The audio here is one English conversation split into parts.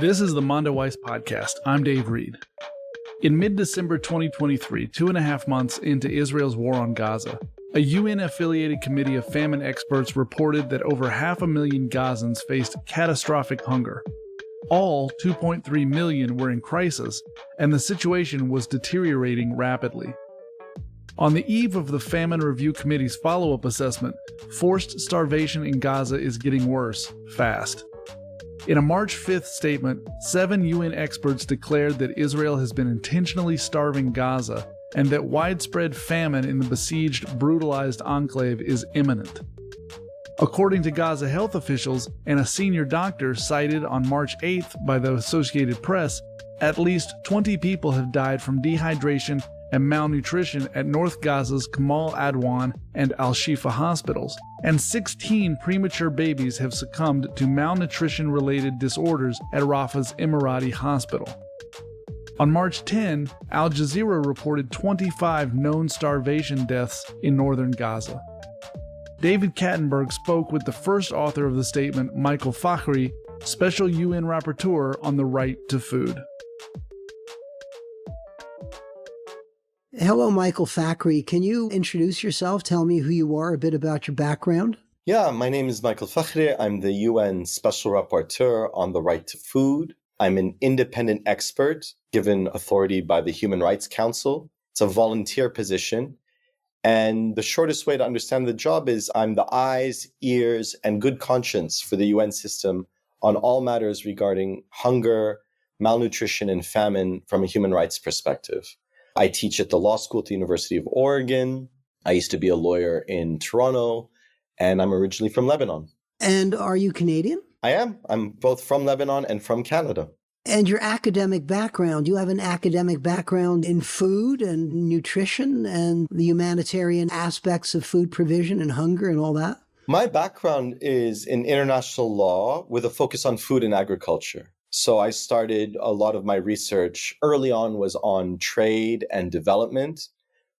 This is the Mondo Weiss Podcast. I'm Dave Reed. In mid-December 2023, 2.5 months into Israel's war on Gaza, a UN-affiliated committee of famine experts reported that over 500,000 Gazans faced catastrophic hunger. All 2.3 million were in crisis, and the situation was deteriorating rapidly. On the eve of the Famine Review Committee's follow-up assessment, forced starvation in Gaza is getting worse, fast. In a March 5th statement, 7 UN experts declared that Israel has been intentionally starving Gaza and that widespread famine in the besieged, brutalized enclave is imminent. According to Gaza health officials and a senior doctor cited on March 8th by the Associated Press, at least 20 people have died from dehydration and malnutrition at North Gaza's Kamal, Adwan, and al-Shifa hospitals, and 16 premature babies have succumbed to malnutrition-related disorders at Rafah's Emirati hospital. On March 10, Al Jazeera reported 25 known starvation deaths in northern Gaza. David Kattenburg spoke with the first author of the statement, Michael Fakhri, Special UN Rapporteur on the Right to Food. Hello, Michael Fakhri. Can you introduce yourself? Tell me who you are, a bit about your background. Yeah, my name is Michael Fakhri. I'm the UN Special Rapporteur on the Right to Food. I'm an independent expert given authority by the Human Rights Council. It's a volunteer position. And the shortest way to understand the job is I'm the eyes, ears, and good conscience for the UN system on all matters regarding hunger, malnutrition, and famine from a human rights perspective. I teach at the law school at the University of Oregon. I used to be a lawyer in Toronto, and I'm originally from Lebanon. And are you Canadian? I am. I'm both from Lebanon and from Canada. And your academic background, you have an academic background in food and nutrition and the humanitarian aspects of food provision and hunger and all that? My background is in international law with a focus on food and agriculture. So I started a lot of my research early on was on trade and development,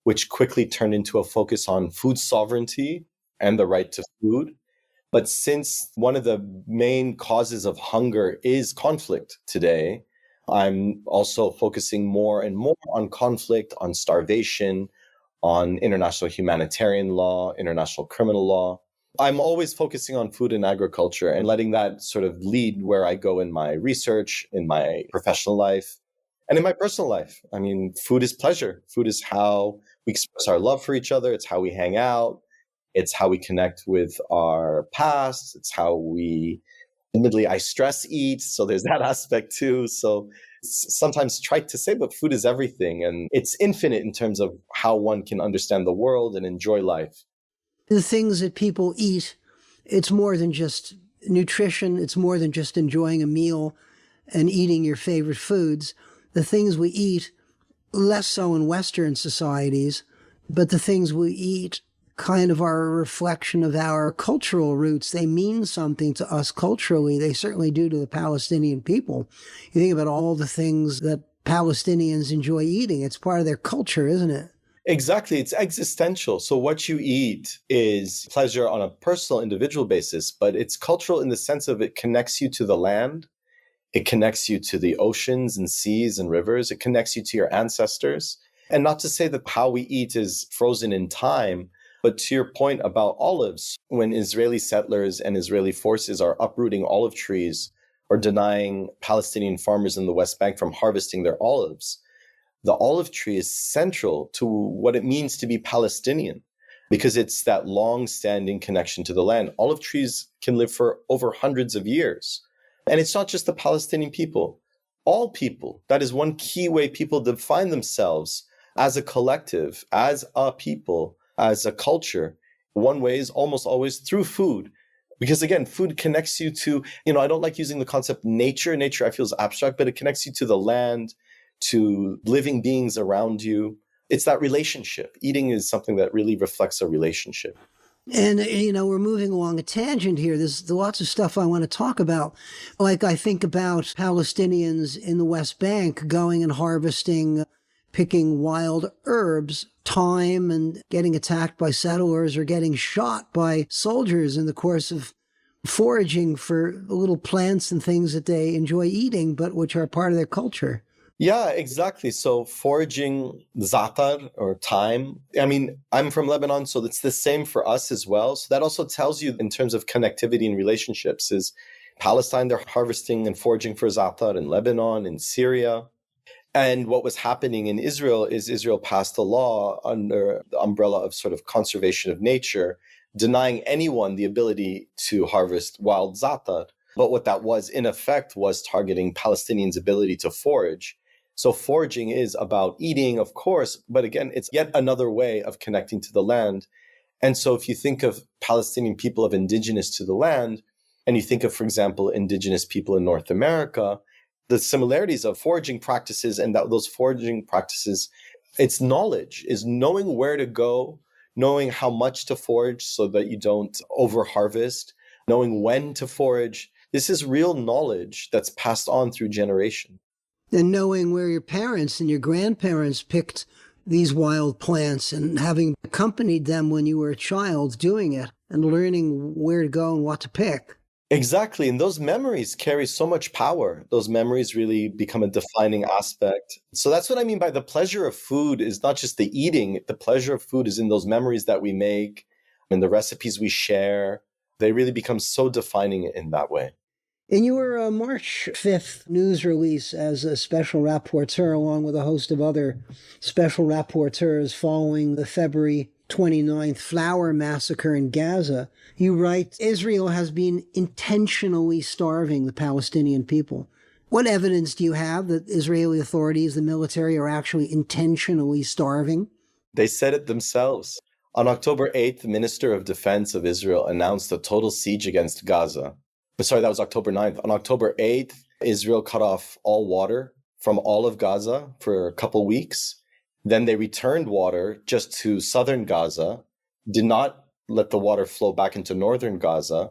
which quickly turned into a focus on food sovereignty and the right to food. But since one of the main causes of hunger is conflict today, I'm also focusing more and more on conflict, on starvation, on international humanitarian law, international criminal law. I'm always focusing on food and agriculture and letting that sort of lead where I go in my research, in my professional life, and in my personal life. I mean, food is pleasure. Food is how we express our love for each other. It's how we hang out. It's how we connect with our past. It's how we, admittedly, I stress eat. So there's that aspect too. So it's sometimes trite to say, but food is everything. And it's infinite in terms of how one can understand the world and enjoy life. The things that people eat, it's more than just nutrition. It's more than just enjoying a meal and eating your favorite foods. The things we eat, less so in Western societies, but the things we eat kind of are a reflection of our cultural roots. They mean something to us culturally. They certainly do to the Palestinian people. You think about all the things that Palestinians enjoy eating. It's part of their culture, isn't it? Exactly. It's existential. So what you eat is pleasure on a personal, individual basis, but it's cultural in the sense of it connects you to the land. It connects you to the oceans and seas and rivers. It connects you to your ancestors. And not to say that how we eat is frozen in time, but to your point about olives, when Israeli settlers and Israeli forces are uprooting olive trees or denying Palestinian farmers in the West Bank from harvesting their olives, the olive tree is central to what it means to be Palestinian because it's that long-standing connection to the land. Olive trees can live for over hundreds of years. And it's not just the Palestinian people. All people, that is one key way people define themselves as a collective, as a people, as a culture. One way is almost always through food. Because again, food connects you to, I don't like using the concept nature. Nature I feel is abstract, but it connects you to the land, to living beings around you. It's that relationship. Eating is something that really reflects a relationship. And, we're moving along a tangent here. There's lots of stuff I want to talk about. Like I think about Palestinians in the West Bank going and harvesting, picking wild herbs, thyme, and getting attacked by settlers or getting shot by soldiers in the course of foraging for little plants and things that they enjoy eating, but which are part of their culture. Yeah, exactly. So foraging zatar or thyme. I mean, I'm from Lebanon, so it's the same for us as well. So that also tells you in terms of connectivity and relationships is Palestine, they're harvesting and foraging for zatar in Lebanon, in Syria. And what was happening in Israel is Israel passed a law under the umbrella of sort of conservation of nature, denying anyone the ability to harvest wild zatar. But what that was, in effect, was targeting Palestinians' ability to forage. So foraging is about eating, of course, but again, it's yet another way of connecting to the land. And so if you think of Palestinian people of indigenous to the land, and you think of, for example, indigenous people in North America, the similarities of foraging practices and those foraging practices, it's knowledge, is knowing where to go, knowing how much to forage so that you don't over-harvest, knowing when to forage. This is real knowledge that's passed on through generation. And knowing where your parents and your grandparents picked these wild plants and having accompanied them when you were a child doing it and learning where to go and what to pick. Exactly. And those memories carry so much power. Those memories really become a defining aspect. So that's what I mean by the pleasure of food is not just the eating. The pleasure of food is in those memories that we make and the recipes we share. They really become so defining in that way. In your March 5th news release as a special rapporteur, along with a host of other special rapporteurs following the February 29th flour massacre in Gaza, you write, Israel has been intentionally starving the Palestinian people. What evidence do you have that Israeli authorities, the military, are actually intentionally starving? They said it themselves. On October 8th, the Minister of Defense of Israel announced a total siege against Gaza. Sorry, that was October 9th. On October 8th, Israel cut off all water from all of Gaza for a couple weeks. Then they returned water just to southern Gaza, did not let the water flow back into northern Gaza.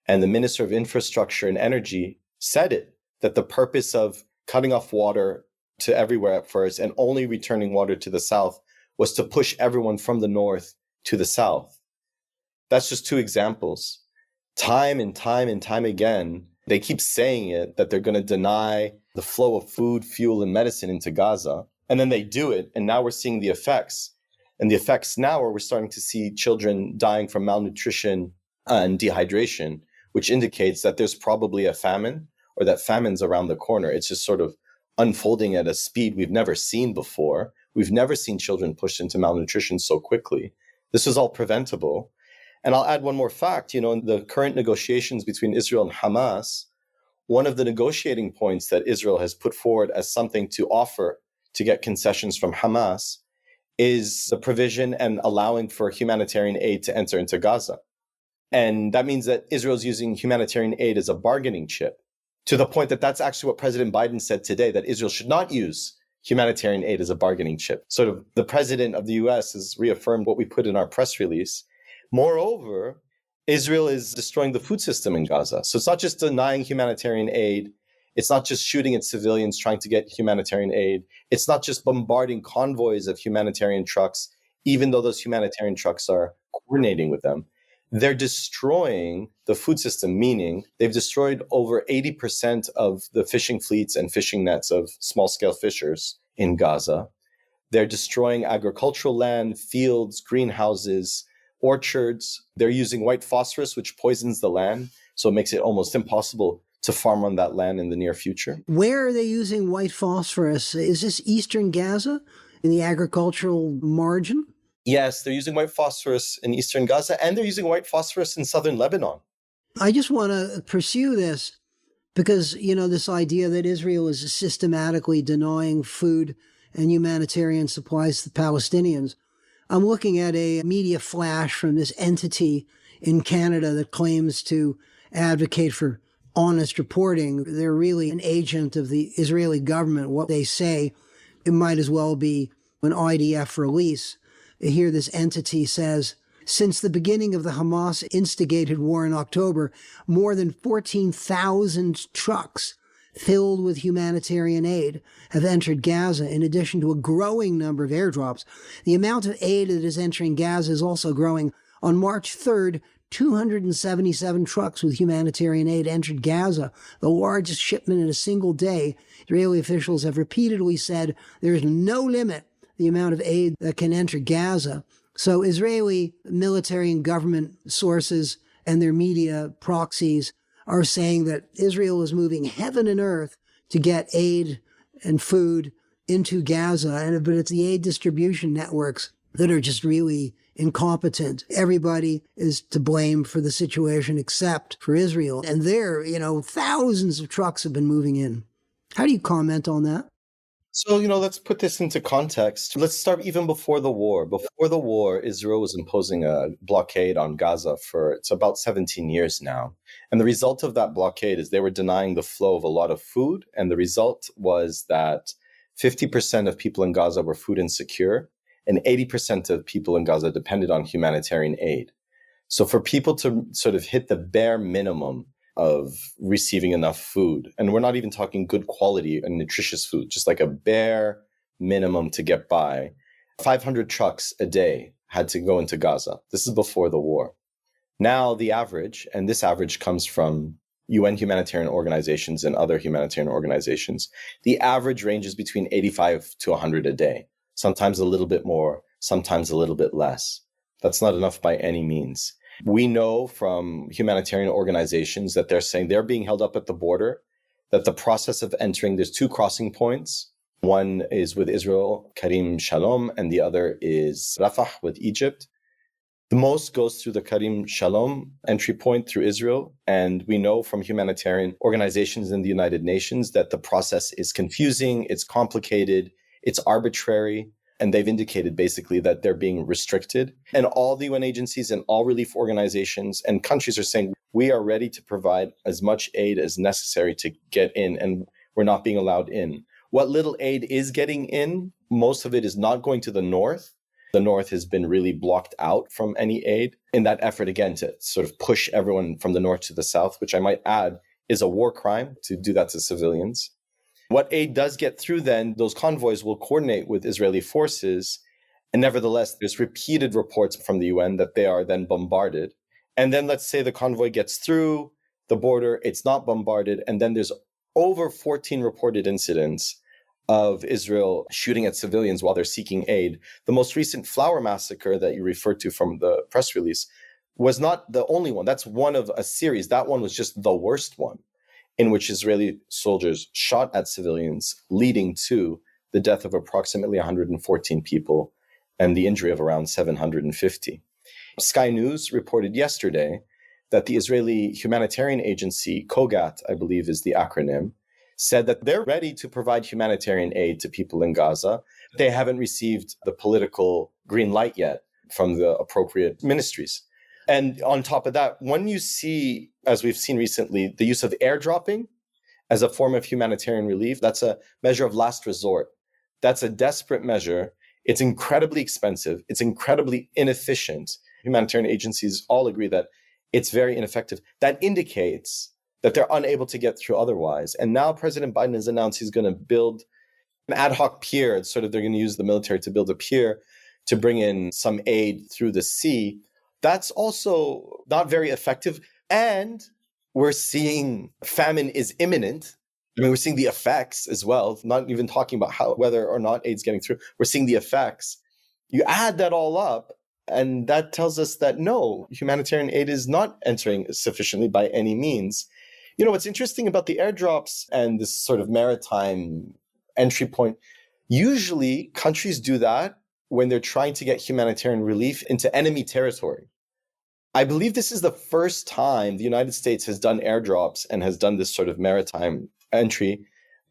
And the Minister of Infrastructure and Energy said it, that the purpose of cutting off water to everywhere at first and only returning water to the south was to push everyone from the north to the south. That's just two examples. Time and time and time again, they keep saying it, that they're going to deny the flow of food, fuel, and medicine into Gaza. And then they do it. And now we're seeing the effects. And the effects now are we're starting to see children dying from malnutrition and dehydration, which indicates that there's probably a famine or that famine's around the corner. It's just sort of unfolding at a speed we've never seen before. We've never seen children pushed into malnutrition so quickly. This is all preventable. And I'll add one more fact. In the current negotiations between Israel and Hamas, one of the negotiating points that Israel has put forward as something to offer to get concessions from Hamas is the provision and allowing for humanitarian aid to enter into Gaza. And that means that Israel's using humanitarian aid as a bargaining chip, to the point that that's actually what President Biden said today, that Israel should not use humanitarian aid as a bargaining chip. Sort of the president of the US has reaffirmed what we put in our press release. Moreover, Israel is destroying the food system in Gaza. So it's not just denying humanitarian aid. It's not just shooting at civilians trying to get humanitarian aid. It's not just bombarding convoys of humanitarian trucks, even though those humanitarian trucks are coordinating with them. They're destroying the food system, meaning they've destroyed over 80% of the fishing fleets and fishing nets of small-scale fishers in Gaza. They're destroying agricultural land, fields, greenhouses, orchards. They're using white phosphorus, which poisons the land, so it makes it almost impossible to farm on that land in the near future. Where are they using white phosphorus? Is this eastern Gaza, in the agricultural margin? Yes, they're using white phosphorus in eastern Gaza, and they're using white phosphorus in southern Lebanon. I just want to pursue this because, this idea that Israel is systematically denying food and humanitarian supplies to the Palestinians. I'm looking at a media flash from this entity in Canada that claims to advocate for honest reporting. They're really an agent of the Israeli government. What they say, it might as well be an IDF release. Here this entity says, since the beginning of the Hamas-instigated war in October, more than 14,000 trucks filled with humanitarian aid have entered Gaza, in addition to a growing number of airdrops. The amount of aid that is entering Gaza is also growing. On March 3rd, 277 trucks with humanitarian aid entered Gaza, the largest shipment in a single day. Israeli officials have repeatedly said there is no limit the amount of aid that can enter Gaza. So Israeli military and government sources and their media proxies are saying that Israel is moving heaven and earth to get aid and food into Gaza, but it's the aid distribution networks that are just really incompetent. Everybody is to blame for the situation except for Israel. And there, thousands of trucks have been moving in. How do you comment on that? So, let's put this into context. Let's start even before the war. Before the war, Israel was imposing a blockade on Gaza it's about 17 years now. And the result of that blockade is they were denying the flow of a lot of food. And the result was that 50% of people in Gaza were food insecure, and 80% of people in Gaza depended on humanitarian aid. So for people to sort of hit the bare minimum of receiving enough food, and we're not even talking good quality and nutritious food, just like a bare minimum to get by, 500 trucks a day had to go into Gaza. This is before the war. Now the average, and this average comes from UN humanitarian organizations and other humanitarian organizations, the average ranges between 85 to 100 a day. Sometimes a little bit more, sometimes a little bit less. That's not enough by any means. We know from humanitarian organizations that they're saying they're being held up at the border, that the process of entering, there's two crossing points. One is with Israel, Karim Shalom, and the other is Rafah with Egypt. The most goes through the Karim Shalom entry point through Israel. And we know from humanitarian organizations in the United Nations that the process is confusing, it's complicated, it's arbitrary, and they've indicated basically that they're being restricted. And all the UN agencies and all relief organizations and countries are saying, we are ready to provide as much aid as necessary to get in, and we're not being allowed in. What little aid is getting in, most of it is not going to the north. The north has been really blocked out from any aid in that effort, again, to sort of push everyone from the north to the south, which I might add is a war crime to do that to civilians. What aid does get through then, those convoys will coordinate with Israeli forces. And nevertheless, there's repeated reports from the UN that they are then bombarded. And then let's say the convoy gets through the border, it's not bombarded. And then there's over 14 reported incidents of Israel shooting at civilians while they're seeking aid. The most recent Flower massacre that you referred to from the press release was not the only one. That's one of a series. That one was just the worst one, in which Israeli soldiers shot at civilians, leading to the death of approximately 114 people and the injury of around 750. Sky News reported yesterday that the Israeli humanitarian agency, COGAT, I believe is the acronym, said that they're ready to provide humanitarian aid to people in Gaza. They haven't received the political green light yet from the appropriate ministries. And on top of that, when you see, as we've seen recently, the use of airdropping as a form of humanitarian relief, that's a measure of last resort. That's a desperate measure. It's incredibly expensive. It's incredibly inefficient. Humanitarian agencies all agree that it's very ineffective. That indicates that they're unable to get through otherwise. And now President Biden has announced he's going to build an ad hoc pier. It's sort of, they're going to use the military to build a pier to bring in some aid through the sea. That's also not very effective. And we're seeing famine is imminent. I mean, we're seeing the effects as well, not even talking about whether or not aid's getting through. We're seeing the effects. You add that all up, and that tells us that no, humanitarian aid is not entering sufficiently by any means. You know, what's interesting about the airdrops and this sort of maritime entry point, usually countries do that when they're trying to get humanitarian relief into enemy territory. I believe this is the first time the United States has done airdrops and has done this sort of maritime entry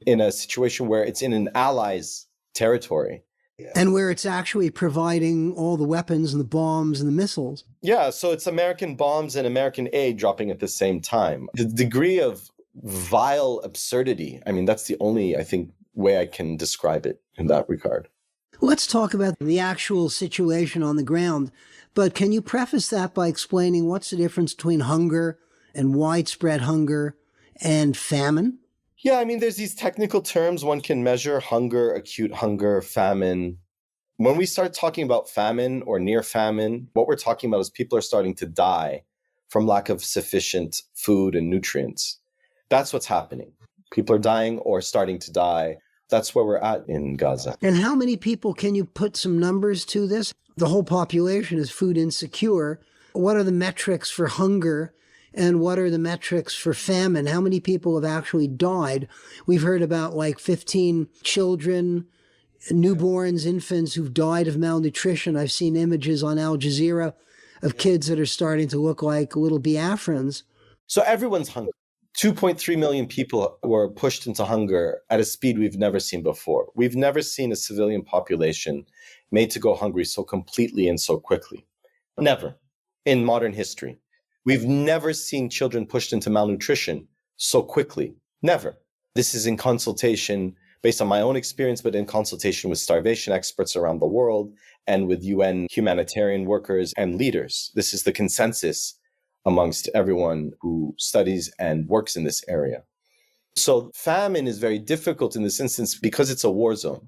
in a situation where it's in an ally's territory. And where it's actually providing all the weapons and the bombs and the missiles. Yeah, so it's American bombs and American aid dropping at the same time. The degree of vile absurdity, I mean, that's the only, I think, way I can describe it in that regard. Let's talk about the actual situation on the ground. But can you preface that by explaining what's the difference between hunger and widespread hunger and famine? Yeah, I mean, there's these technical terms one can measure: hunger, acute hunger, famine. When we start talking about famine or near famine, what we're talking about is people are starting to die from lack of sufficient food and nutrients. That's what's happening. People are dying or starting to die. That's where we're at in Gaza. And how many people, can you put some numbers to this? The whole population is food insecure. What are the metrics for hunger? And what are the metrics for famine? How many people have actually died? We've heard about like 15 children, newborns, infants who've died of malnutrition. I've seen images on Al Jazeera of kids that are starting to look like little Biafrans. So everyone's hungry. 2.3 million people were pushed into hunger at a speed we've never seen before. We've never seen a civilian population made to go hungry so completely and so quickly. Never in modern history. We've never seen children pushed into malnutrition so quickly. Never. This is in consultation, based on my own experience, but in consultation with starvation experts around the world and with UN humanitarian workers and leaders. This is the consensus amongst everyone who studies and works in this area. So famine is very difficult in this instance because it's a war zone.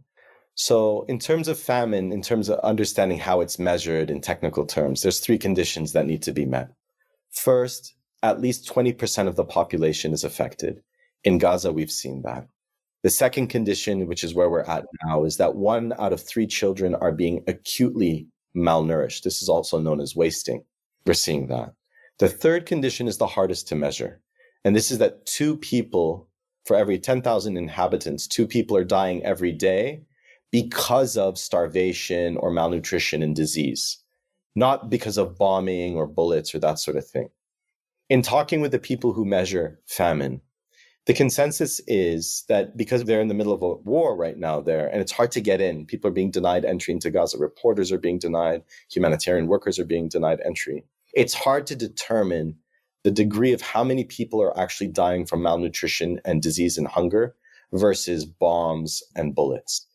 So in terms of famine, in terms of understanding how it's measured in technical terms, there's 3 conditions that need to be met. First, at least 20% of the population is affected. In Gaza, we've seen that. The second condition, which is where we're at now, is that 1 out of 3 children are being acutely malnourished. This is also known as wasting. We're seeing that. The third condition is the hardest to measure. And this is that 2 people for every 10,000 inhabitants, 2 people are dying every day because of starvation or malnutrition and disease, not because of bombing or bullets or that sort of thing. In talking with the people who measure famine, the consensus is that because they're in the middle of a war right now there, and it's hard to get in, people are being denied entry into Gaza, reporters are being denied, humanitarian workers are being denied entry. It's hard to determine the degree of how many people are actually dying from malnutrition and disease and hunger versus bombs and bullets.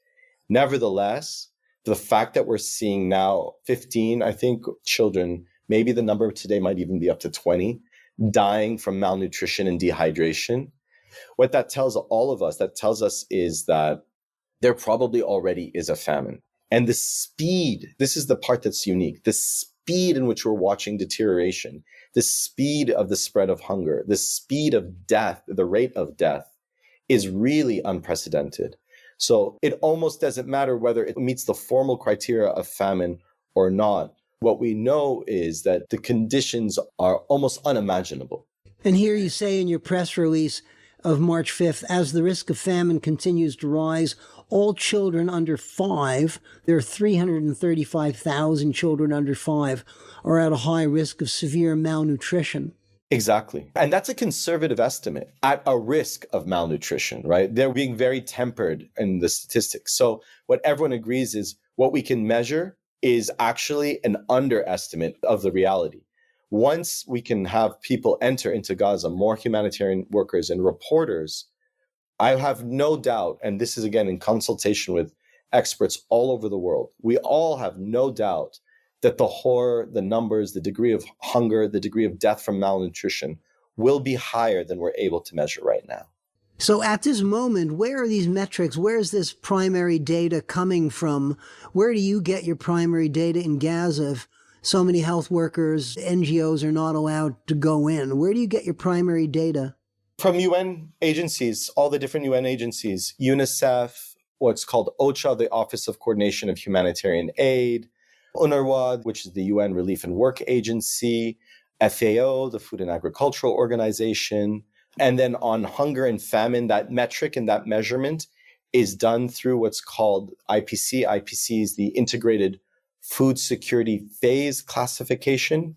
Nevertheless, the fact that we're seeing now 15, I think, children, maybe the number today might even be up to 20, dying from malnutrition and dehydration, what that tells all of us, that tells us is that there probably already is a famine. And the speed, this is the part that's unique, the speed in which we're watching deterioration, the speed of the spread of hunger, the speed of death, the rate of death is really unprecedented. So it almost doesn't matter whether it meets the formal criteria of famine or not. What we know is that the conditions are almost unimaginable. And here you say in your press release of March 5th, as the risk of famine continues to rise, all children under 5, there are 335,000 children under 5, are at a high risk of severe malnutrition. Exactly. And that's a conservative estimate at a risk of malnutrition, right? They're being very tempered in the statistics. So what everyone agrees is what we can measure is actually an underestimate of the reality. Once we can have people enter into Gaza, more humanitarian workers and reporters, I have no doubt, and this is again in consultation with experts all over the world, we all have no doubt that the horror, the numbers, the degree of hunger, the degree of death from malnutrition will be higher than we're able to measure right now. So at this moment, where are these metrics? Where is this primary data coming from? Where do you get your primary data in Gaza if so many health workers, NGOs are not allowed to go in? Where do you get your primary data? From UN agencies, all the different UN agencies, UNICEF, what's called OCHA, the Office of Coordination of Humanitarian Aid, UNRWA, which is the UN Relief and Work Agency, FAO, the Food and Agricultural Organization. And then on hunger and famine, that metric and that measurement is done through what's called IPC. IPC is the Integrated Food Security Phase Classification.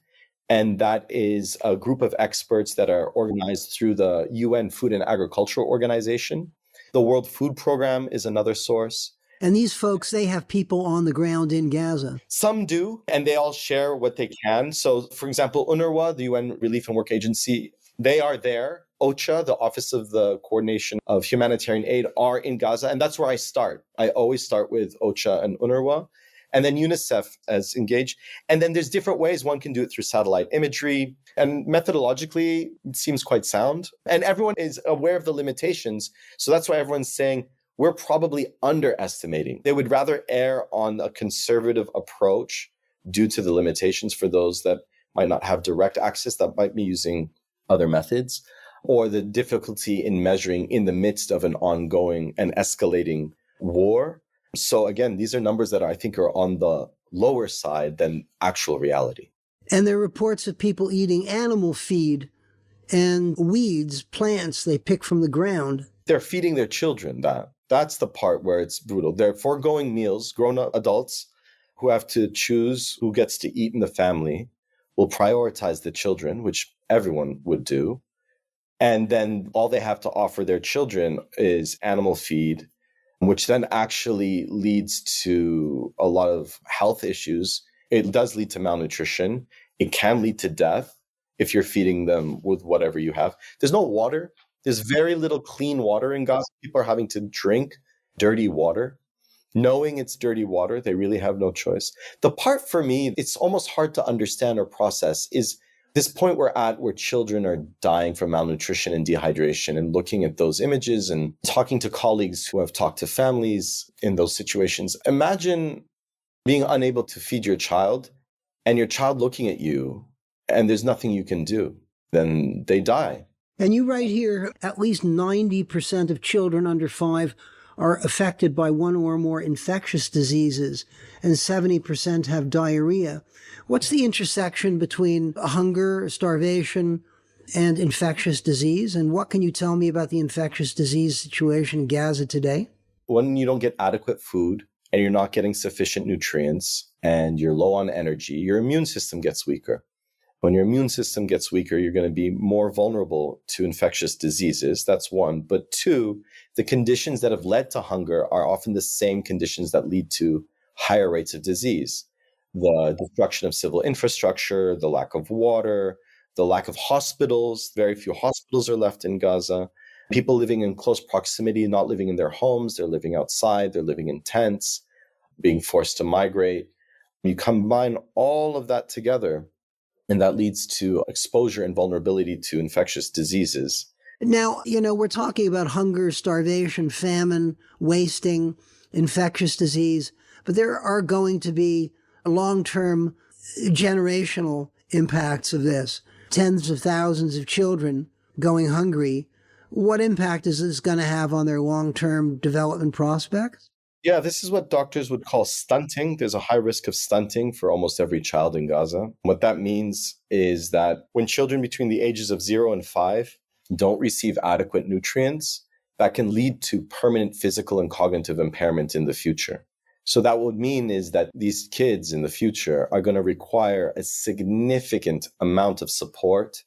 And that is a group of experts that are organized through the UN Food and Agricultural Organization. The World Food Program is another source. And these folks, they have people on the ground in Gaza. Some do, and they all share what they can. So, for example, UNRWA, the UN Relief and Work Agency, they are there. OCHA, the Office of the Coordination of Humanitarian Aid, are in Gaza. And that's where I start. I always start with OCHA and UNRWA. And then UNICEF as engaged. And then there's different ways one can do it through satellite imagery. And methodologically, it seems quite sound. And everyone is aware of the limitations. So that's why everyone's saying, we're probably underestimating. They would rather err on a conservative approach due to the limitations for those that might not have direct access, that might be using other methods, or the difficulty in measuring in the midst of an ongoing and escalating war. So again, these are numbers that I think are on the lower side than actual reality. And there are reports of people eating animal feed and weeds, plants they pick from the ground. They're feeding their children that. That's the part where it's brutal. They're foregoing meals. Grown-up adults who have to choose who gets to eat in the family will prioritize the children, which everyone would do. And then all they have to offer their children is animal feed, which then actually leads to a lot of health issues. It does lead to malnutrition. It can lead to death if you're feeding them with whatever you have. There's no water. There's very little clean water in Gaza. People are having to drink dirty water. Knowing it's dirty water, they really have no choice. The part for me, it's almost hard to understand or process is this point we're at where children are dying from malnutrition and dehydration, and looking at those images and talking to colleagues who have talked to families in those situations. Imagine being unable to feed your child and your child looking at you and there's nothing you can do. Then they die. And you write here, at least 90% of children under 5 are affected by one or more infectious diseases, and 70% have diarrhea. What's the intersection between hunger, starvation, and infectious disease? And what can you tell me about the infectious disease situation in Gaza today? When you don't get adequate food and you're not getting sufficient nutrients and you're low on energy, your immune system gets weaker. When your immune system gets weaker, you're going to be more vulnerable to infectious diseases. That's one. But two, the conditions that have led to hunger are often the same conditions that lead to higher rates of disease. The destruction of civil infrastructure, the lack of water, the lack of hospitals. Very few hospitals are left in Gaza. People living in close proximity, not living in their homes. They're living outside. They're living in tents, being forced to migrate. You combine all of that together, and that leads to exposure and vulnerability to infectious diseases. Now, we're talking about hunger, starvation, famine, wasting, infectious disease, but there are going to be long-term generational impacts of this. Tens of thousands of children going hungry. What impact is this going to have on their long-term development prospects? Yeah, this is what doctors would call stunting. There's a high risk of stunting for almost every child in Gaza. What that means is that when children between the ages of 0 and 5 don't receive adequate nutrients, that can lead to permanent physical and cognitive impairment in the future. So that would mean is that these kids in the future are going to require a significant amount of support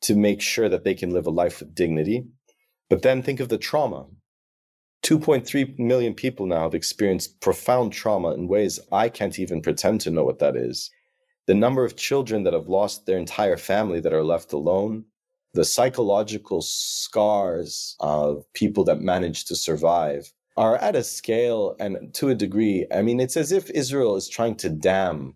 to make sure that they can live a life with dignity. But then think of the trauma. 2.3 million people now have experienced profound trauma in ways I can't even pretend to know what that is. The number of children that have lost their entire family that are left alone, the psychological scars of people that manage to survive are at a scale and to a degree. I mean, it's as if Israel is trying to damn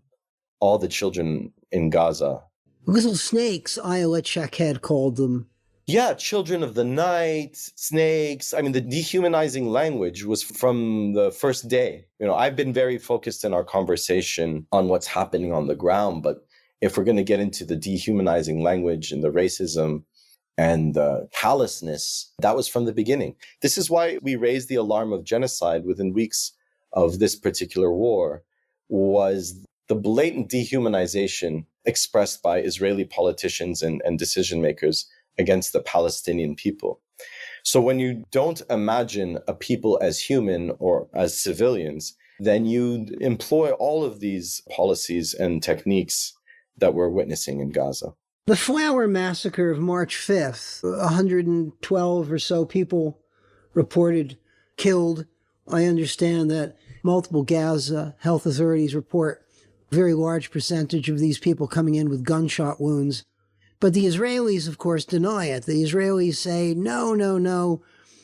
all the children in Gaza. Little snakes, Ayelet Shaked called them. Yeah, children of the night, snakes. I mean, the dehumanizing language was from the first day. I've been very focused in our conversation on what's happening on the ground. But if we're going to get into the dehumanizing language and the racism and the callousness, that was from the beginning. This is why we raised the alarm of genocide within weeks of this particular war, was the blatant dehumanization expressed by Israeli politicians and decision makers against the Palestinian people. So when you don't imagine a people as human or as civilians, then you employ all of these policies and techniques that we're witnessing in Gaza. The Flower Massacre of March 5th, 112 or so people reported killed. I understand that multiple Gaza health authorities report a very large percentage of these people coming in with gunshot wounds. But the Israelis, of course, deny it. The Israelis say, no,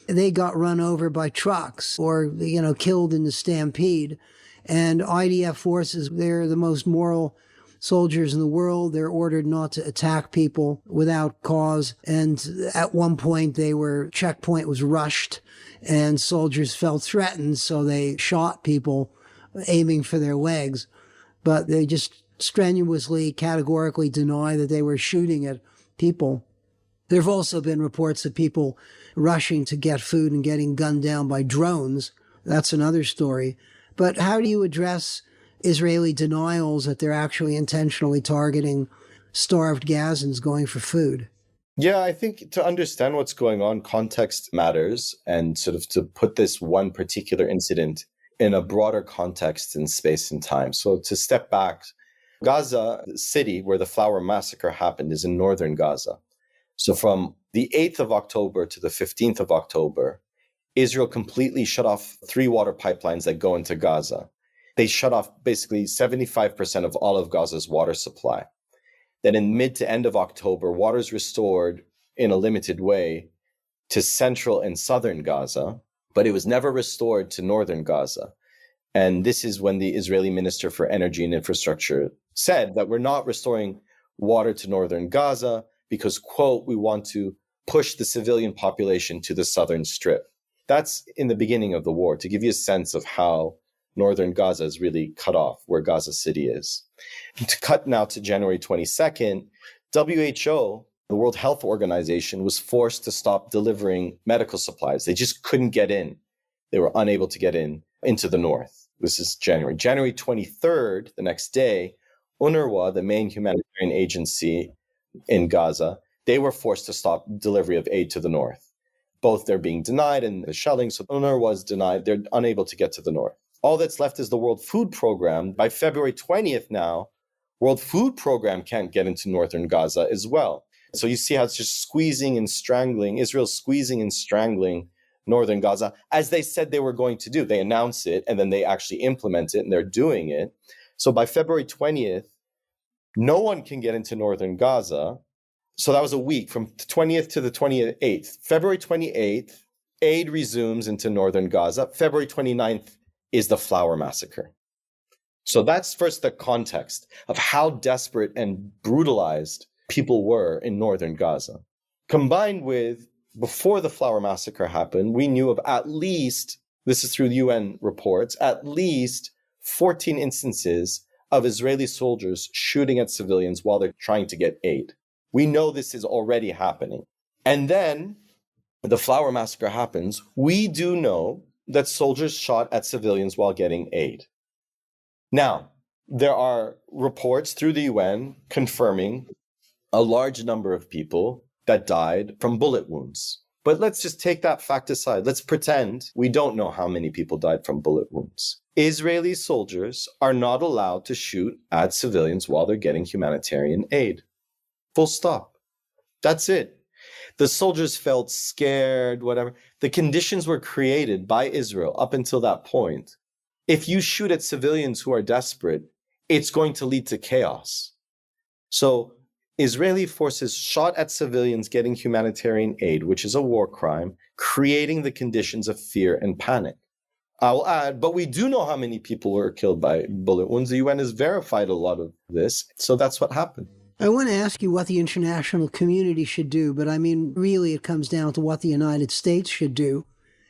they got run over by trucks or, killed in the stampede. And IDF forces, they're the most moral soldiers in the world. They're ordered not to attack people without cause. And at one point, checkpoint was rushed and soldiers felt threatened. So they shot people aiming for their legs. But they just strenuously, categorically deny that they were shooting at people. There have also been reports of people rushing to get food and getting gunned down by drones. That's another story. But how do you address Israeli denials that they're actually intentionally targeting starved Gazans going for food? Yeah, I think to understand what's going on, context matters, and sort of to put this one particular incident in a broader context in space and time. So to step back, Gaza city, where the flower massacre happened, is in northern Gaza. So from the 8th of October to the 15th of October, Israel completely shut off 3 water pipelines that go into Gaza. They shut off basically 75% of all of Gaza's water supply. Then in mid to end of October, water is restored in a limited way to central and southern Gaza, but it was never restored to northern Gaza. And this is when the Israeli Minister for Energy and Infrastructure said that we're not restoring water to northern Gaza because, quote, we want to push the civilian population to the southern strip. That's in the beginning of the war, to give you a sense of how northern Gaza is really cut off, where Gaza City is. To cut now to January 22nd, WHO, the World Health Organization, was forced to stop delivering medical supplies. They just couldn't get in. They were unable to get into the north. This is January. January 23rd, the next day, UNRWA, the main humanitarian agency in Gaza, they were forced to stop delivery of aid to the north. Both they're being denied and the shelling, so UNRWA is denied. They're unable to get to the north. All that's left is the World Food Program. By February 20th now, World Food Program can't get into northern Gaza as well. So you see how it's just squeezing and strangling, Israel's squeezing and strangling northern Gaza, as they said they were going to do. They announce it, and then they actually implement it, and they're doing it. So by February 20th, no one can get into northern Gaza. So that was a week from the 20th to the 28th. February 28th, aid resumes into northern Gaza. February 29th is the flower massacre. So that's first the context of how desperate and brutalized people were in northern Gaza. Combined with, before the flower massacre happened, we knew of at least, this is through UN reports, at least 14 instances of Israeli soldiers shooting at civilians while they're trying to get aid. We know this is already happening. And then the flower massacre happens. We do know that soldiers shot at civilians while getting aid. Now, there are reports through the UN confirming a large number of people that died from bullet wounds. But let's just take that fact aside. Let's pretend we don't know how many people died from bullet wounds. Israeli soldiers are not allowed to shoot at civilians while they're getting humanitarian aid. Full stop. That's it. The soldiers felt scared, whatever. The conditions were created by Israel up until that point. If you shoot at civilians who are desperate, it's going to lead to chaos. So Israeli forces shot at civilians getting humanitarian aid, which is a war crime, creating the conditions of fear and panic. I will add, but we do know how many people were killed by bullet wounds. The UN has verified a lot of this. So that's what happened. I want to ask you what the international community should do, but I mean, really it comes down to what the United States should do.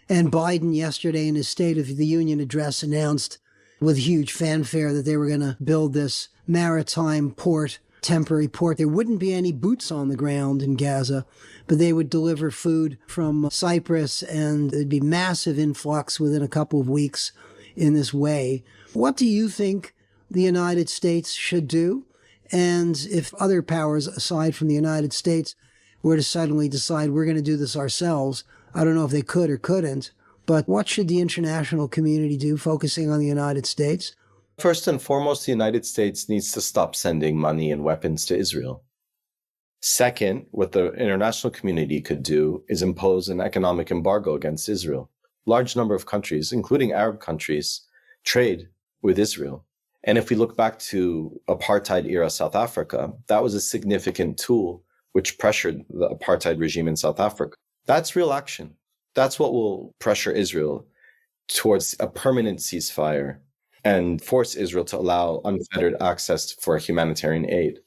And Biden yesterday in his State of the Union address announced with huge fanfare that they were going to build this maritime port, temporary port. There wouldn't be any boots on the ground in Gaza, but they would deliver food from Cyprus, and there'd be massive influx within a couple of weeks in this way. What do you think the United States should do? And if other powers aside from the United States were to suddenly decide we're going to do this ourselves, I don't know if they could or couldn't, but what should the international community do, focusing on the United States? First and foremost, the United States needs to stop sending money and weapons to Israel. Second, what the international community could do is impose an economic embargo against Israel. Large number of countries, including Arab countries, trade with Israel. And if we look back to apartheid-era South Africa, that was a significant tool which pressured the apartheid regime in South Africa. That's real action. That's what will pressure Israel towards a permanent ceasefire and force Israel to allow unfettered access for humanitarian aid.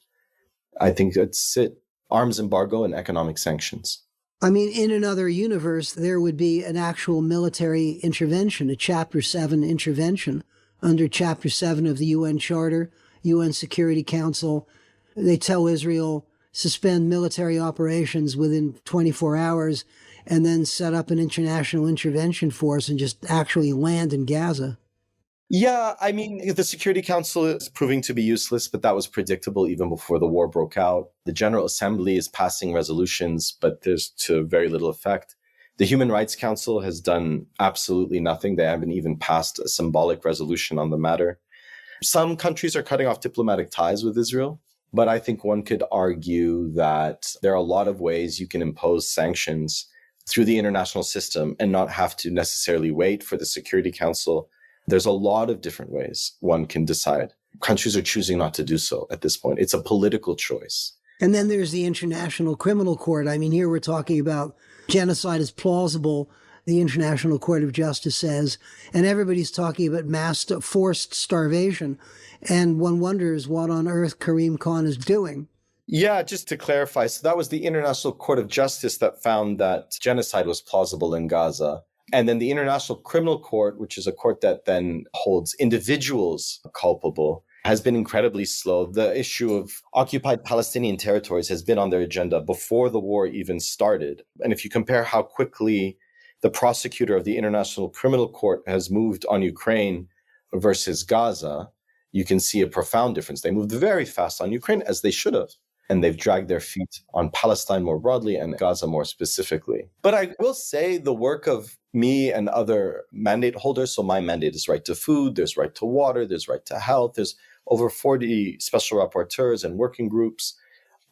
I think that's it. Arms embargo and economic sanctions. I mean, in another universe, there would be an actual military intervention, a Chapter 7 intervention under Chapter 7 of the UN Charter, UN Security Council. They tell Israel, suspend military operations within 24 hours and then set up an international intervention force and just actually land in Gaza. Yeah, I mean, the Security Council is proving to be useless, but that was predictable even before the war broke out. The General Assembly is passing resolutions, but there's to very little effect. The Human Rights Council has done absolutely nothing. They haven't even passed a symbolic resolution on the matter. Some countries are cutting off diplomatic ties with Israel, but I think one could argue that there are a lot of ways you can impose sanctions through the international system and not have to necessarily wait for the Security Council. There's a lot of different ways one can decide. Countries are choosing not to do so at this point. It's a political choice. And then there's the International Criminal Court. I mean, here we're talking about genocide is plausible, the International Court of Justice says, and everybody's talking about forced starvation. And one wonders what on earth Karim Khan is doing. Yeah, just to clarify, so that was the International Court of Justice that found that genocide was plausible in Gaza. And then the International Criminal Court, which is a court that then holds individuals culpable, has been incredibly slow. The issue of occupied Palestinian territories has been on their agenda before the war even started. And if you compare how quickly the prosecutor of the International Criminal Court has moved on Ukraine versus Gaza, you can see a profound difference. They moved very fast on Ukraine, as they should have. And they've dragged their feet on Palestine more broadly and Gaza more specifically. But I will say the work of me and other mandate holders, so my mandate is right to food, there's right to water, there's right to health, there's over 40 special rapporteurs and working groups.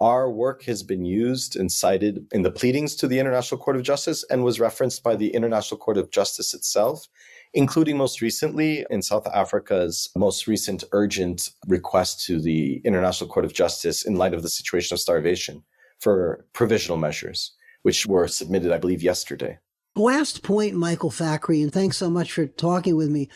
Our work has been used and cited in the pleadings to the International Court of Justice and was referenced by the International Court of Justice itself, including most recently in South Africa's most recent urgent request to the International Court of Justice in light of the situation of starvation for provisional measures, which were submitted, I believe, yesterday. Last point, Michael Fakhri, and thanks so much for talking with me.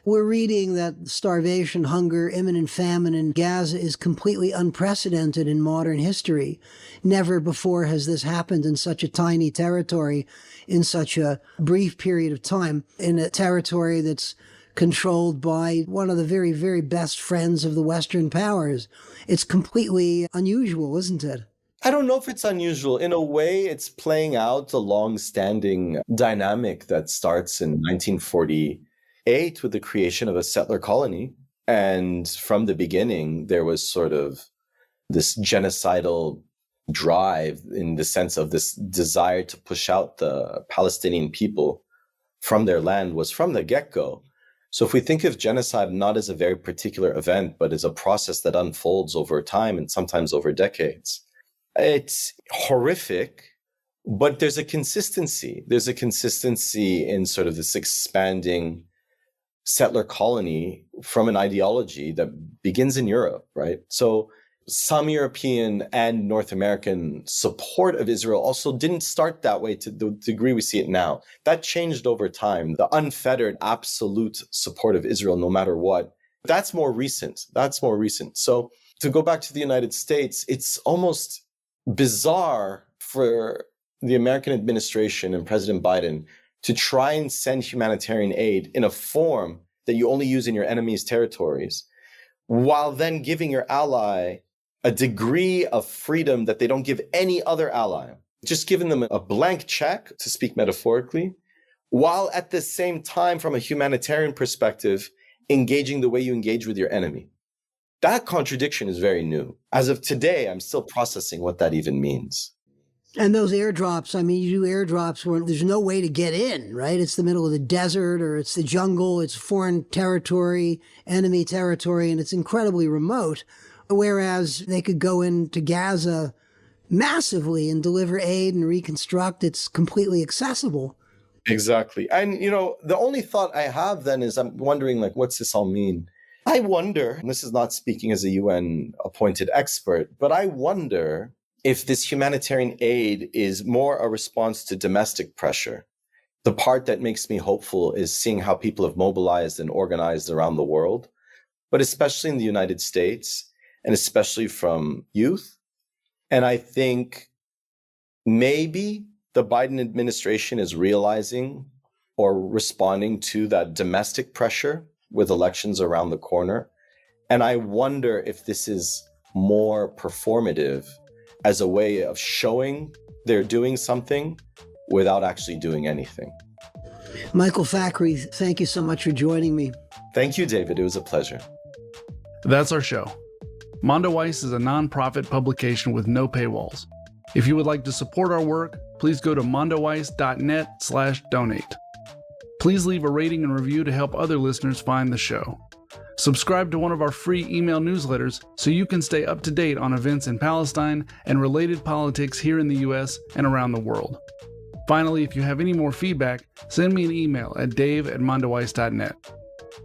We're reading that starvation, hunger, imminent famine in Gaza is completely unprecedented in modern history. Never before has this happened in such a tiny territory, in such a brief period of time, in a territory that's controlled by one of the very, very best friends of the Western powers. It's completely unusual, isn't it? I don't know if it's unusual. In a way, it's playing out a long-standing dynamic that starts in 1948 with the creation of a settler colony. And from the beginning, there was sort of this genocidal drive in the sense of this desire to push out the Palestinian people from their land was from the get-go. So if we think of genocide not as a very particular event, but as a process that unfolds over time and sometimes over decades, it's horrific, but there's a consistency. There's a consistency in sort of this expanding settler colony from an ideology that begins in Europe, right? So some European and North American support of Israel also didn't start that way to the degree we see it now. That changed over time. The unfettered, absolute support of Israel, no matter what, that's more recent. So to go back to the United States, it's almost bizarre for the American administration and President Biden to try and send humanitarian aid in a form that you only use in your enemy's territories, while then giving your ally a degree of freedom that they don't give any other ally, just giving them a blank check, to speak metaphorically, while at the same time, from a humanitarian perspective, engaging the way you engage with your enemy. That contradiction is very new. As of today, I'm still processing what that even means. And those airdrops, I mean, you do airdrops where there's no way to get in, right? It's the middle of the desert or it's the jungle, it's foreign territory, enemy territory, and it's incredibly remote. Whereas they could go into Gaza massively and deliver aid and reconstruct. It's completely accessible. Exactly. And, the only thought I have then is I'm wondering, what's this all mean? I wonder, and this is not speaking as a UN appointed expert, but I wonder if this humanitarian aid is more a response to domestic pressure. The part that makes me hopeful is seeing how people have mobilized and organized around the world, but especially in the United States, and especially from youth. And I think maybe the Biden administration is realizing or responding to that domestic pressure with elections around the corner And I wonder if this is more performative as a way of showing they're doing something without actually doing anything. Michael Fakhri, thank you so much for joining me. Thank you, David. It was a pleasure. That's our show. Mondoweiss is a nonprofit publication with no paywalls. If you would like to support our work, please go to mondoweiss.net/donate. Please leave a rating and review to help other listeners find the show. Subscribe to one of our free email newsletters so you can stay up to date on events in Palestine and related politics here in the US and around the world. Finally, if you have any more feedback, send me an email at dave@mondoweiss.net.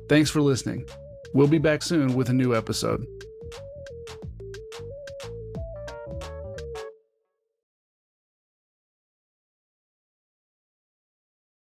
Thanks for listening. We'll be back soon with a new episode.